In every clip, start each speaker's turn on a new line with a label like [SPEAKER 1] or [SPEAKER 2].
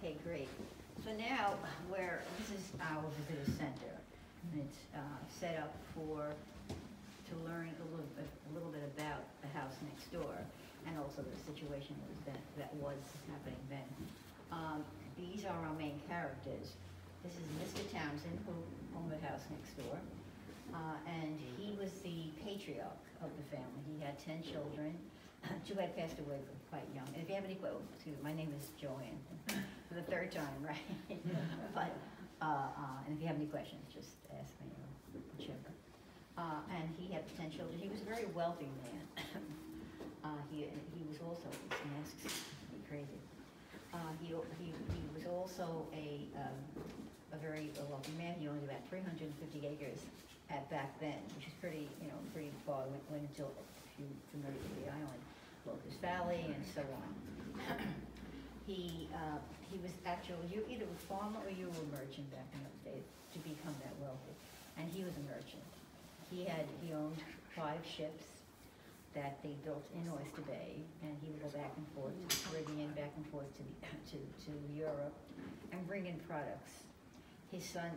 [SPEAKER 1] Okay, great. So now this is our visitor center, and it's set up to learn a little bit about the house next door, and also the situation that was happening then. These are our main characters. This is Mr. Townsend, who owned the house next door, and he was the patriarch of the family. He had 10 children. 2 had passed away quite young. And if you have any questions, my name is Joanne, for the 3rd time, right? But and if you have any questions, just ask me or whichever. And he had 10 children. He was a very wealthy man. He was also, these masks be crazy. He was also a very wealthy man. He owned about 350 acres back then, which is pretty far. Went until, if you're familiar with the island, Locust Valley and so on. He was actually, you either a farmer or you were a merchant back in those days to become that wealthy. And he was a merchant. He owned 5 ships that they built in Oyster Bay, and he would go back and forth to the Caribbean, back and forth to Europe, and bring in products. His son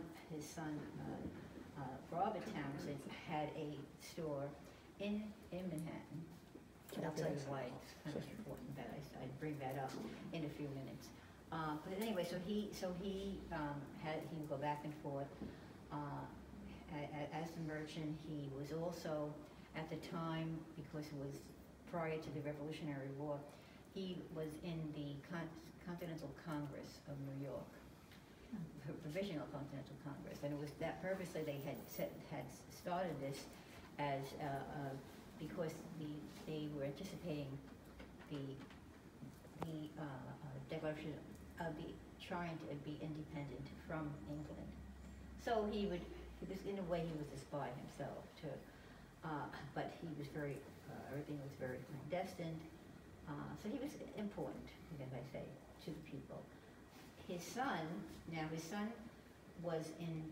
[SPEAKER 1] Robert Townsend had a store in Manhattan. And I'll tell you why it's kind of important that I bring that up in a few minutes. But anyway, so he would go back and forth as a merchant. He was also, at the time, because it was prior to the Revolutionary War, he was in the Continental Congress of New York, Provisional Continental Congress, and it was that purposely they had started this as because they were anticipating the declaration of trying to be independent from England. So he was in a way he was a spy himself too, but he was everything was very clandestine. So he was important, as I say, to the people. His son was in.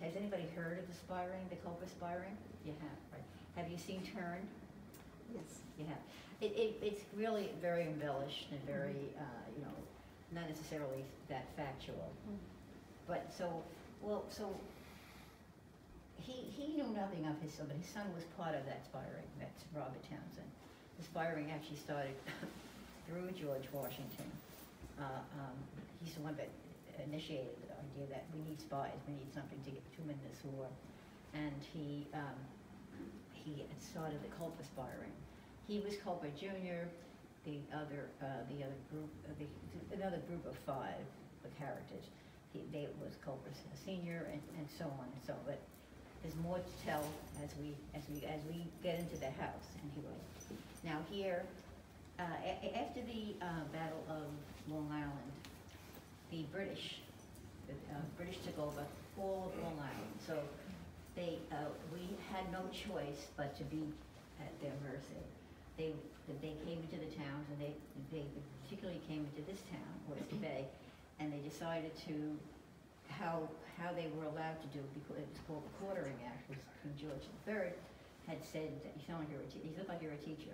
[SPEAKER 1] Has anybody heard of the spy ring, the Culper spy ring? You have, right? Have you seen Turned?
[SPEAKER 2] Yes.
[SPEAKER 1] You have. It's really very embellished and very, not necessarily that factual. But he knew nothing of his son, but his son was part of that spy ring. That's Robert Townsend. The spy ring actually started through George Washington. He's the one that initiated the idea that we need spies, we need something to win this war, and he started the Culper spy ring. He was Culper Jr. Another group of 5 characters. They was Culper Sr. and so on and so on. But there's more to tell as we get into the house anyway. Now here, after the Battle of Long Island, the British took over all of Long Island. So we had no choice but to be at their mercy. They came into the towns, and they particularly came into this town, Oyster Bay, and they decided to how they were allowed to do it, because it was called the Quartering Act, which King George III had said that you sound like you look like you're a teacher.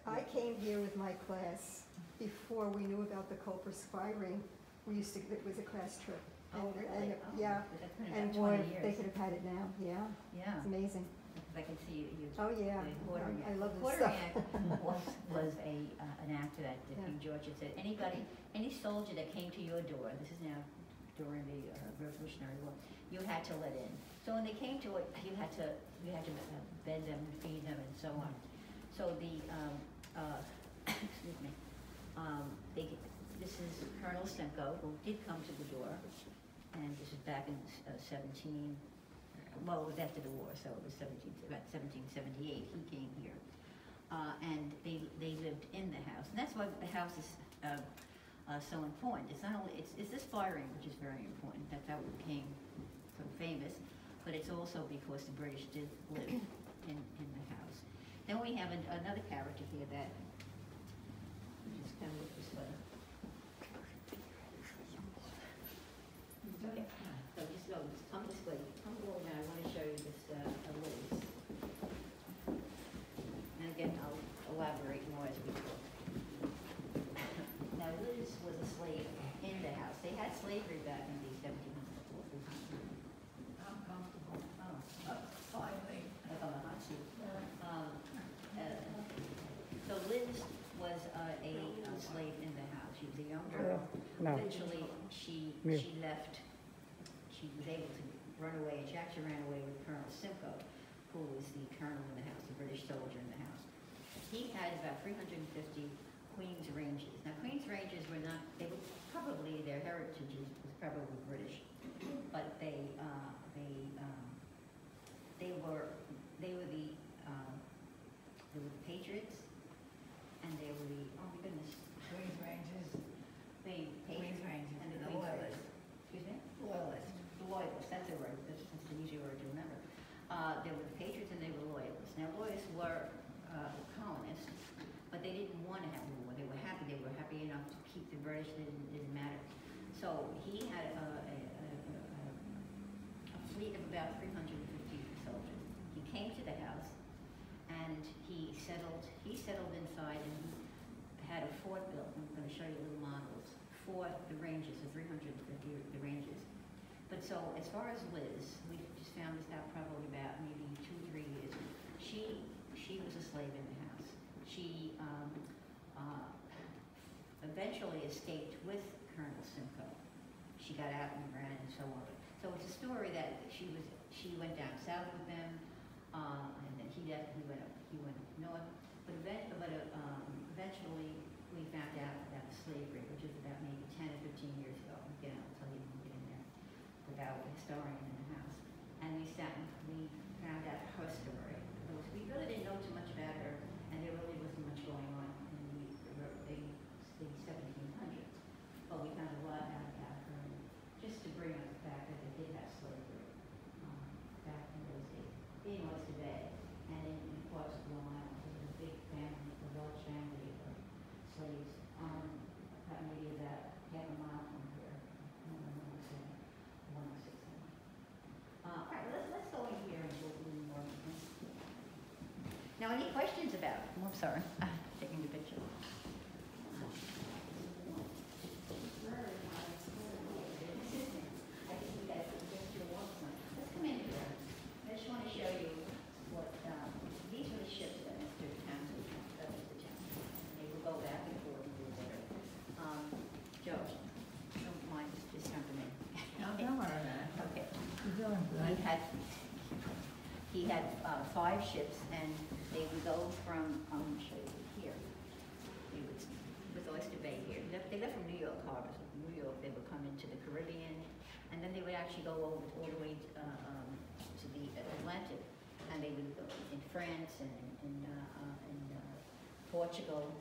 [SPEAKER 2] I came here with my class before we knew about the Culper spy ring. It was a class trip.
[SPEAKER 1] Oh, really?
[SPEAKER 2] Yeah. And boy, they could have had it now. Yeah.
[SPEAKER 1] Yeah.
[SPEAKER 2] It's amazing.
[SPEAKER 1] I can see you.
[SPEAKER 2] Oh yeah. I love
[SPEAKER 1] the
[SPEAKER 2] this
[SPEAKER 1] Quartering
[SPEAKER 2] stuff.
[SPEAKER 1] Act was an act that King George had said, any soldier that came to your door, this is now during the Revolutionary War, you had to let in. So when they came to it, you had to bed them, feed them, and so on. So excuse me. This is Colonel Senko, who did come to the door, and this is back in well, it was after the war, so it was about 1778, he came here. And they lived in the house, and that's why the house is so important. It's not only, it's this spy ring, which is very important, that's how it became so famous, but it's also because the British did live in the house. Then we have another character here that, just kind of look this way. Okay. So just come this way. Come over now. I want to show you this Liz. And again, I'll elaborate more as we go. Now, Liz was a slave in slavery back in the 1700s.
[SPEAKER 3] I'm comfortable.
[SPEAKER 1] Finally. Like on the hot seat. So Liz was a slave in the house. She was a young girl.
[SPEAKER 4] No.
[SPEAKER 1] Eventually, she left. She was able to run away, and she actually ran away with Colonel Senko, who was the colonel in the house, the British soldier in the house. He had about 350 Queen's Rangers. Now, Queen's Rangers were not, they were probably, their heritage was probably British, but they were the Patriots, and they were the, oh my goodness,
[SPEAKER 3] Queen's Rangers,
[SPEAKER 1] the
[SPEAKER 3] Queen's
[SPEAKER 1] Patriots
[SPEAKER 3] Rangers,
[SPEAKER 1] and the
[SPEAKER 3] the
[SPEAKER 1] Queen's
[SPEAKER 3] Loyalists.
[SPEAKER 1] Rangers. Excuse me?
[SPEAKER 3] Loyalists.
[SPEAKER 1] The Loyalists, that's the word, that's an easy word to remember. There were the Patriots and they were Loyalists. Now, Loyalists were colonists, but they didn't want to have war. They were happy enough to keep the British, it didn't matter. So he had a fleet of about 350 soldiers. He came to the house and he settled inside, and he had a fort built. I'm going to show you little models for the Rangers, the 350 the Rangers. But so as far as Liz, we just found this out probably about maybe 2 or 3 years. She was a slave in the house. She eventually escaped with Colonel Senko. She got out and ran and so on. So it's a story that she went down south with them, and then he went north. But eventually we found out about slavery, which is about maybe 10 or 15 years ago. Again, I'll tell you when we get in there without a historian in the house. And we found out her story. We really didn't know too much about her, and there really wasn't much going on in the 1700s. But we found a lot out about her, just to bring up the fact that they did have slavery back in those days. In Oyster Bay, and in parts of Long Island, there was a big family, a large family of slaves, maybe about half a mile from here. All right, let's go in here and go a little more. Now, any questions about it? Oh, I'm sorry, taking the picture. Let's come in here. I just want to show you what, these are the ships that Mr. Townsend, they will go back and forth and do whatever. Joe, don't mind, just jump in.
[SPEAKER 3] No, don't worry about it.
[SPEAKER 1] Okay.
[SPEAKER 3] You're doing good.
[SPEAKER 1] He had 5 ships, and they would go from, I'm going to show you here. With Oyster Bay here. They left from New York Harbor. So from New York, they would come into the Caribbean, and then they would actually go over all the way to the Atlantic, and they would go in France and in Portugal,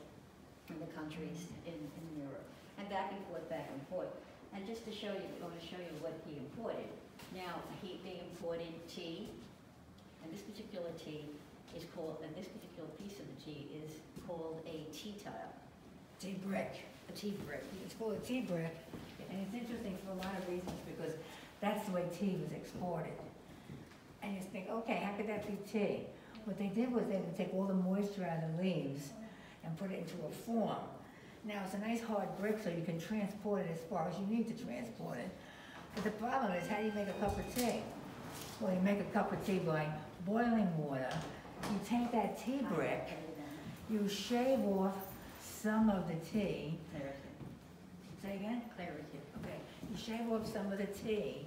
[SPEAKER 1] and the countries in Europe, and back and forth, back and forth. And just to show you, I'm going to show you what he imported. Now, they imported tea, and this particular tea is called, and this particular piece of the tea is called a tea tile.
[SPEAKER 3] Tea brick.
[SPEAKER 1] A tea brick.
[SPEAKER 3] It's called a tea brick, and it's interesting for a lot of reasons because that's the way tea was exported. And you think, okay, how could that be tea? What they did was they would take all the moisture out of the leaves and put it into a form. Now it's a nice hard brick so you can transport it as far as you need to transport it. But the problem is, how do you make a cup of tea? Well, you make a cup of tea by boiling water. You take that tea brick, you shave off some of the tea.
[SPEAKER 1] Clarity.
[SPEAKER 3] Say again?
[SPEAKER 1] Clarity.
[SPEAKER 3] Okay. You shave off some of the tea,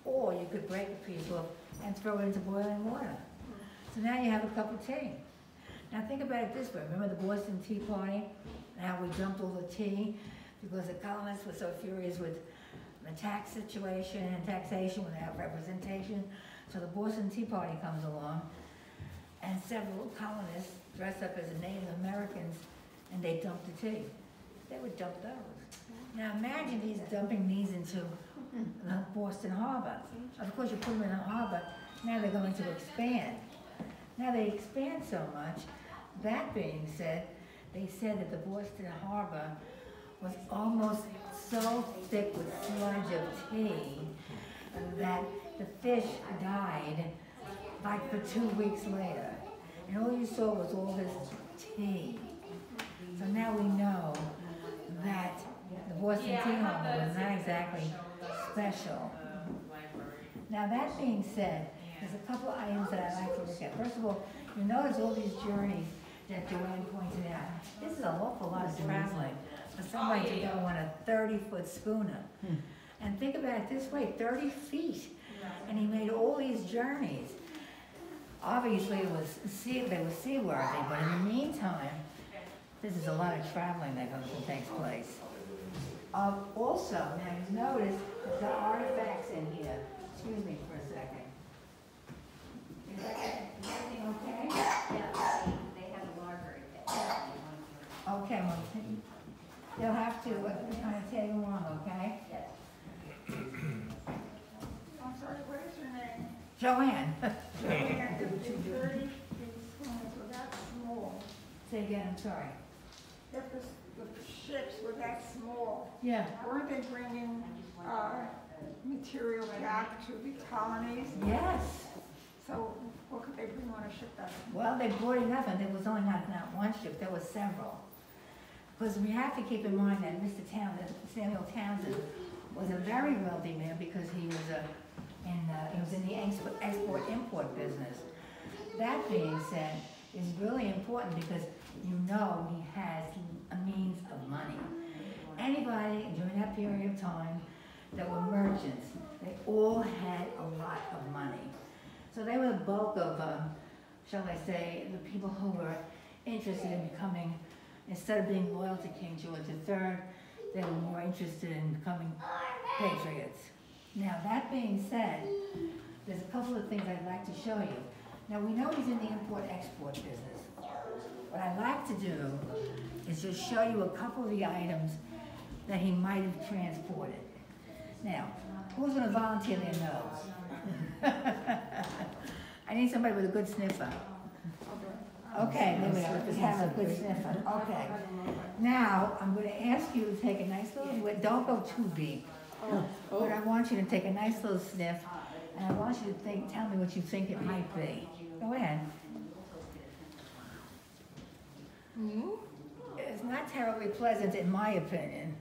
[SPEAKER 3] or you could break a piece off and throw it into boiling water. So now you have a cup of tea. Now think about it this way. Remember the Boston Tea Party? And how we dumped all the tea because the colonists were so furious with the tax situation and taxation without representation. So the Boston Tea Party comes along, and several colonists dress up as Native Americans, and they dump the tea. They would dump those. Now imagine these dumping these into the Boston Harbor. Of course, you put them in the harbor, now they're going to expand. Now they expand so much. That being said, they said that the Boston Harbor was almost so thick with sludge of tea that the fish died like for 2 weeks later. And all you saw was all this tea. So now we know that the Boston Tea Hall, but it was not exactly special. Now that being said, there's a couple of items that I like to look at. First of all, you notice all these journeys that Joanne pointed out. This is an awful lot of traveling for somebody to go on a 30-foot schooner. And think about it this way, 30 feet. And he made all these journeys. Obviously, they were seaworthy, but in the meantime, this is a lot of traveling that takes place. Also, now you notice that the artifacts in here. Excuse me for a second. Is everything okay?
[SPEAKER 1] Yeah, they have a library there.
[SPEAKER 3] Okay, well, they'll have to kind of tag along, okay?
[SPEAKER 1] Yes.
[SPEAKER 4] I'm sorry, what is your name?
[SPEAKER 3] Joanne.
[SPEAKER 4] Joanne, the 30 feet schooners were that small.
[SPEAKER 3] Say again, I'm sorry.
[SPEAKER 4] If the ships were that small,
[SPEAKER 3] Yeah.
[SPEAKER 4] weren't they bringing material back to the colonies?
[SPEAKER 3] Yes.
[SPEAKER 4] So what could they bring on a ship that small?
[SPEAKER 3] Well, they brought enough, and there was only not one ship, there were several. Because we have to keep in mind that Mr. Samuel Townsend was a very wealthy man because he was in the export-import business. That being said, it's really important because you know he has a means of money. Anybody during that period of time that were merchants, they all had a lot of money. So they were the bulk of, shall I say, the people who were interested in becoming, instead of being loyal to King George III, they were more interested in becoming patriots. Now, that being said, there's a couple of things I'd like to show you. Now, we know he's in the import-export business. What I'd like to do is just show you a couple of the items that he might have transported. Now, who's going to volunteer their nose? I need somebody with a good sniffer. Okay, there we go. Let's have a good sniffer. Okay. Now, I'm going to ask you to take a nice little, don't go too deep. But I want you to take a nice little sniff, and I want you to tell me what you think it might be. Go ahead. It's not terribly pleasant, in my opinion.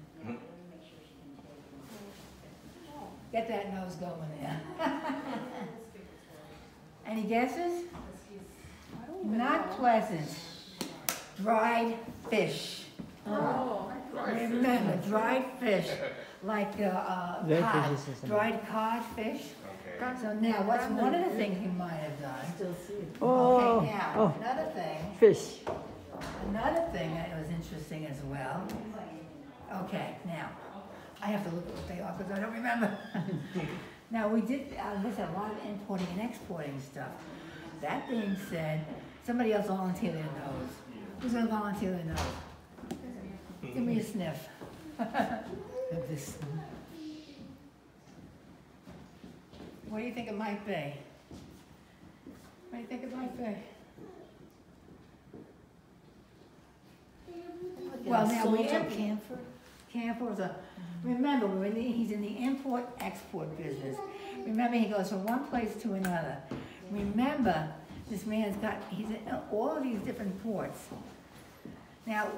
[SPEAKER 3] Get that nose going there. Any guesses? Not pleasant. Dried fish.
[SPEAKER 4] Oh.
[SPEAKER 3] Remember, dried fish, like cod, dried cod fish. So now, what's one of the things he might have done? Okay, now, another thing.
[SPEAKER 5] Fish.
[SPEAKER 3] Another thing that was interesting as well. Okay, now, I have to look at what they are because I don't remember. Now, we did listen a lot of importing and exporting stuff. That being said, somebody else volunteer their nose. Who's going to volunteer their nose? Give me a sniff. Of this. What do you think it might be? What do you think it might be? Well, now we have camphor. Camphor is remember, he's in the import-export business. Remember, he goes from one place to another. Remember, this man's he's in all of these different ports. Now,